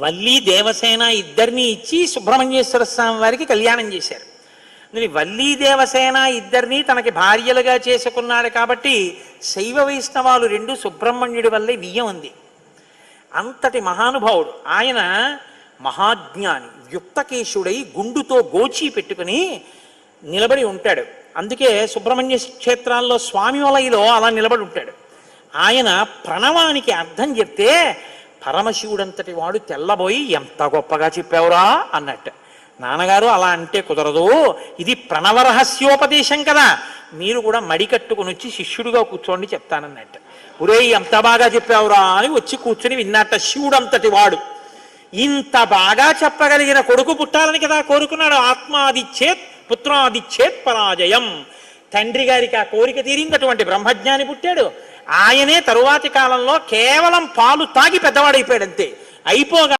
వల్లి దేవసేన ఇద్దరిని ఇచ్చి సుబ్రహ్మణ్యేశ్వర స్వామి వారికి కళ్యాణం చేశారు. వల్లి దేవసేన ఇద్దరిని తనకి భార్యలుగా చేసుకున్నాడు కాబట్టి శైవ వైష్ణవాలు రెండు సుబ్రహ్మణ్యుడి వల్లే వియ్యం ఉంది. అంతటి మహానుభావుడు ఆయన. మహాజ్ఞాని, యుక్తకేశుడై గుండుతో గోచి పెట్టుకుని నిలబడి ఉంటాడు. అందుకే సుబ్రహ్మణ్య క్షేత్రాల్లో స్వామి వలయలో అలా నిలబడి ఉంటాడు. ఆయన ప్రణవానికి అర్థం చెప్తే పరమశివుడంతటి వాడు తెల్లబోయి ఎంత గొప్పగా చెప్పావురా అన్నట్టు. నాన్నగారు అలా అంటే కుదరదు, ఇది ప్రణవ రహస్యోపదేశం కదా, మీరు కూడా మడి కట్టుకుని వచ్చి శిష్యుడిగా కూర్చోండి చెప్తానన్నట్టు. ఒరే ఎంత బాగా చెప్పావురా అని వచ్చి కూర్చుని విన్నట్ట. శివుడంతటి వాడు ఇంత బాగా చెప్పగలిగిన కొడుకు పుట్టాలని కదా కోరుకున్నాడు. ఆత్మాదిచ్చేత్ పుత్రాదిచ్చేత్ పరాజయం. తండ్రి గారికి ఆ కోరిక తీరిందటువంటి బ్రహ్మజ్ఞాని పుట్టాడు. ఆయనే తరువాతి కాలంలో కేవలం పాలు తాగి పెద్దవాడైపోయాడు. అంతే అయిపోగా